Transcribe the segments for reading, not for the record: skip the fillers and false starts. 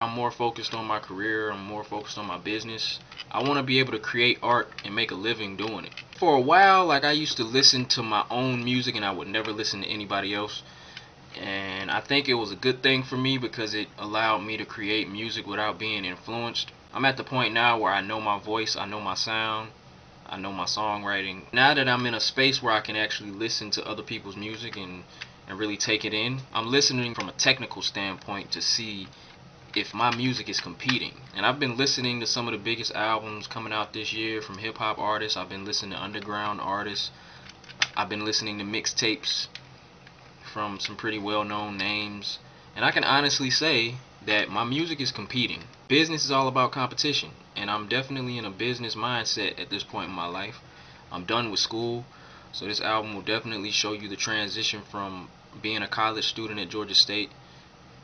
I'm more focused on my career, I'm more focused on my business. I want to be able to create art and make a living doing it. For a while, like, I used to listen to my own music and I would never listen to anybody else. And I think it was a good thing for me because it allowed me to create music without being influenced. I'm at the point now where I know my voice, I know my sound, I know my songwriting. Now that I'm in a space where I can actually listen to other people's music and really take it in, I'm listening from a technical standpoint to see if my music is competing. And I've been listening to some of the biggest albums coming out this year from hip hop artists. I've been listening to underground artists. I've been listening to mixtapes from some pretty well known names. And I can honestly say that my music is competing. Business is all about competition, and I'm definitely in a business mindset at this point in my life. I'm done with school, so this album will definitely show you the transition from being a college student at Georgia State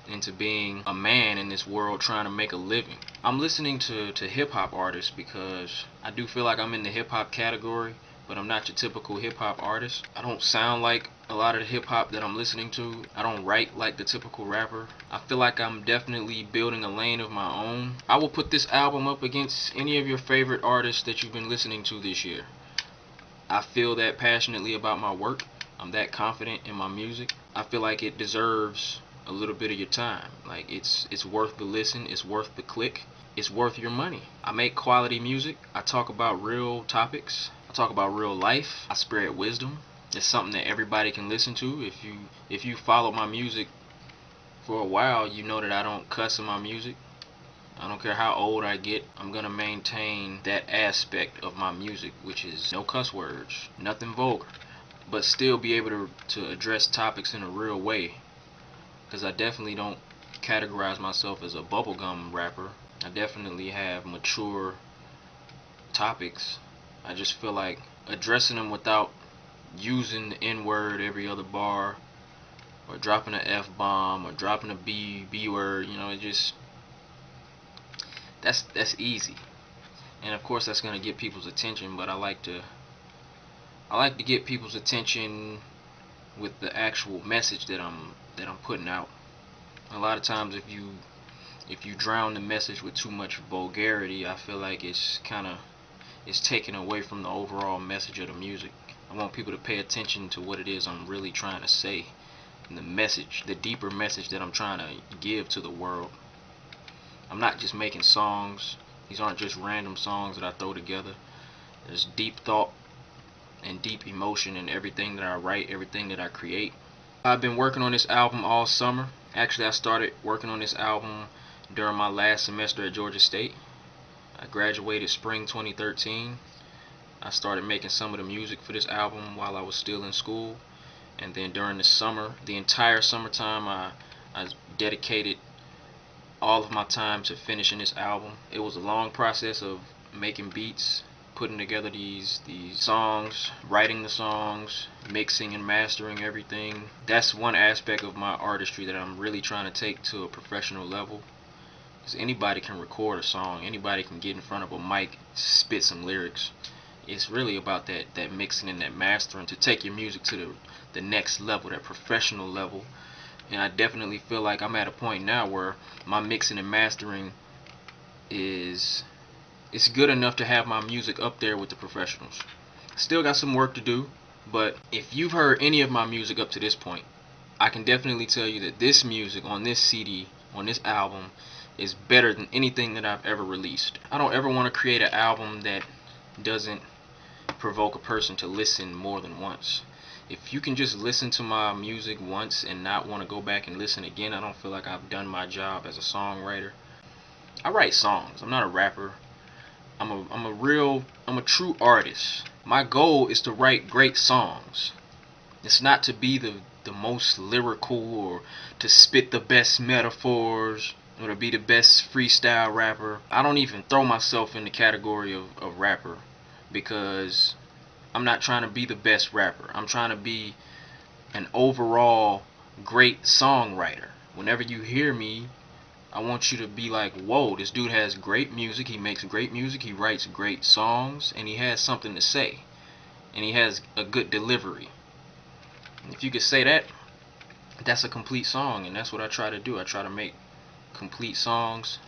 into being a man in this world trying to make a living. I'm listening to hip hop artists because I do feel like I'm in the hip hop category, but I'm not your typical hip hop artist. I don't sound like a lot of the hip hop that I'm listening to. I don't write like the typical rapper. I feel like I'm definitely building a lane of my own. I will put this album up against any of your favorite artists that you've been listening to this year. I feel that passionately about my work. I'm that confident in my music. I feel like it deserves a little bit of your time. Like, it's worth the listen, it's worth the click, it's worth your money. I make quality music. I talk about real topics. I talk about real life. I spread wisdom. It's something that everybody can listen to. If you follow my music for a while, you know that I don't cuss in my music. I don't care how old I get, I'm gonna maintain that aspect of my music, which is no cuss words, nothing vulgar, but still be able to address topics in a real way. Because I definitely don't categorize myself as a bubblegum rapper. I definitely have mature topics. I just feel like addressing them without using the N-word every other bar, or dropping an F-bomb, or dropping a B-word, it just, that's easy. And of course that's gonna get people's attention, but I like to get people's attention with the actual message that I'm putting out. A lot of times if you drown the message with too much vulgarity, I feel like it's taken away from the overall message of the music. I want people to pay attention to what it is I'm really trying to say, and the message, the deeper message that I'm trying to give to the world. I'm not just making songs. These aren't just random songs that I throw together. There's deep thought and deep emotion in everything that I write, everything that I create. I've been working on this album all summer. Actually, I started working on this album during my last semester at Georgia State. I graduated spring 2013. I started making some of the music for this album while I was still in school. And then during the summer, the entire summertime, I dedicated all of my time to finishing this album. It was a long process of making beats, putting together these songs, writing the songs, mixing and mastering everything. That's one aspect of my artistry that I'm really trying to take to a professional level. Because anybody can record a song, anybody can get in front of a mic, spit some lyrics. It's really about that mixing and that mastering to take your music to the next level, that professional level. And I definitely feel like I'm at a point now where my mixing and mastering it's good enough to have my music up there with the professionals. Still got some work to do, but if you've heard any of my music up to this point, I can definitely tell you that this music on this CD, on this album, is better than anything that I've ever released. I don't ever want to create an album that doesn't provoke a person to listen more than once. If you can just listen to my music once and not want to go back and listen again, I don't feel like I've done my job as a songwriter. I write songs. I'm not a rapper. I'm a true artist. My goal is to write great songs. It's not to be the most lyrical or to spit the best metaphors or to be the best freestyle rapper. I don't even throw myself in the category of rapper because I'm not trying to be the best rapper. I'm trying to be an overall great songwriter. Whenever you hear me, I want you to be like, whoa, this dude has great music, he makes great music, he writes great songs, and he has something to say. And he has a good delivery. If you could say that, that's a complete song, and that's what I try to do. I try to make complete songs,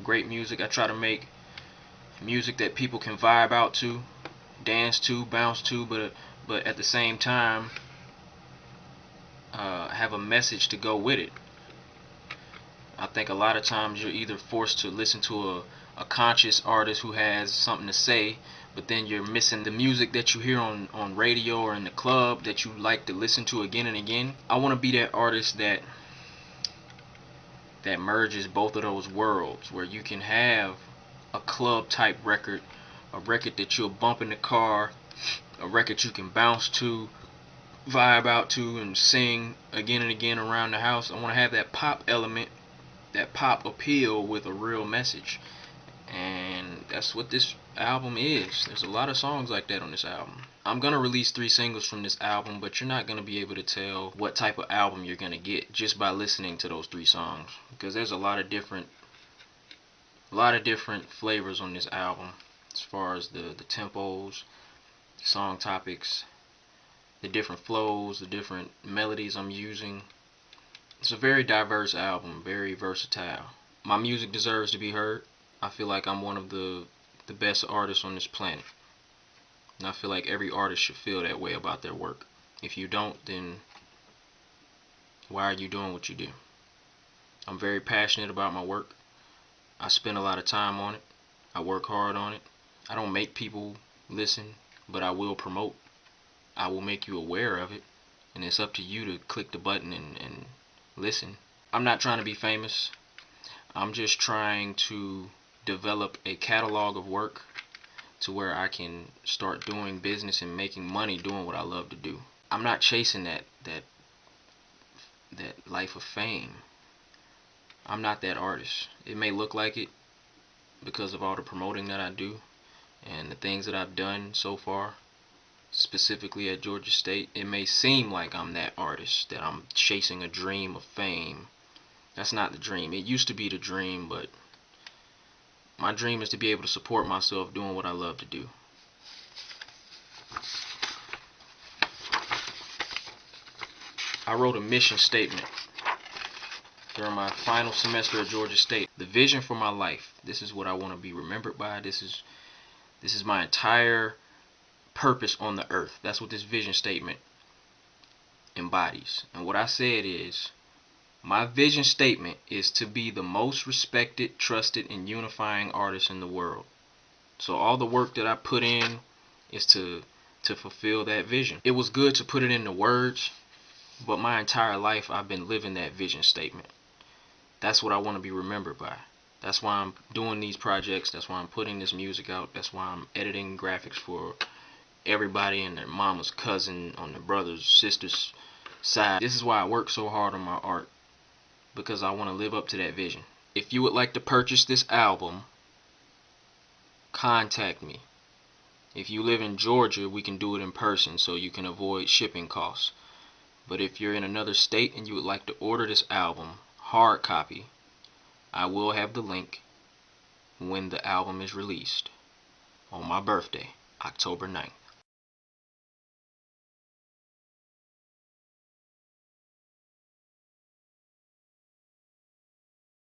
great music. I try to make music that people can vibe out to, dance to, bounce to, but at the same time have a message to go with it. I think a lot of times you're either forced to listen to a conscious artist who has something to say, but then you're missing the music that you hear on radio or in the club that you like to listen to again and again. I want to be that artist that merges both of those worlds, where you can have a club type record, a record that you'll bump in the car, a record you can bounce to, vibe out to, and sing again and again around the house. I want to have that pop element, that pop appeal with a real message. And that's what this album is. There's a lot of songs like that on this album. I'm going to release 3 singles from this album, but you're not going to be able to tell what type of album you're going to get just by listening to those 3 songs, because there's a lot of different flavors on this album, as far as the tempos, the song topics, the different flows, the different melodies I'm using. It's a very diverse album, very versatile. My music deserves to be heard. I feel like I'm one of the best artists on this planet. And I feel like every artist should feel that way about their work. If you don't, then why are you doing what you do? I'm very passionate about my work. I spend a lot of time on it. I work hard on it. I don't make people listen, but I will promote. I will make you aware of it. And it's up to you to click the button and listen. I'm not trying to be famous. I'm just trying to develop a catalog of work to where I can start doing business and making money doing what I love to do. I'm not chasing that life of fame. I'm not that artist. It may look like it because of all the promoting that I do and the things that I've done so far, specifically at Georgia State. It may seem like I'm that artist, that I'm chasing a dream of fame. That's not the dream. It used to be the dream, but my dream is to be able to support myself doing what I love to do. I wrote a mission statement during my final semester at Georgia State. The vision for my life. This is what I want to be remembered by. This is my entire purpose on the earth. That's what this vision statement embodies. And what I said is, my vision statement is to be the most respected, trusted, and unifying artist in the world. So all the work that I put in is to fulfill that vision. It was good to put it into words, but my entire life I've been living that vision statement. That's what I want to be remembered by. That's why I'm doing these projects. That's why I'm putting this music out. That's why I'm editing graphics for everybody and their mama's cousin on their brother's, sister's side. This is why I work so hard on my art, because I want to live up to that vision. If you would like to purchase this album, contact me. If you live in Georgia, we can do it in person so you can avoid shipping costs. But if you're in another state and you would like to order this album, hard copy, I will have the link when the album is released on my birthday, October 9th.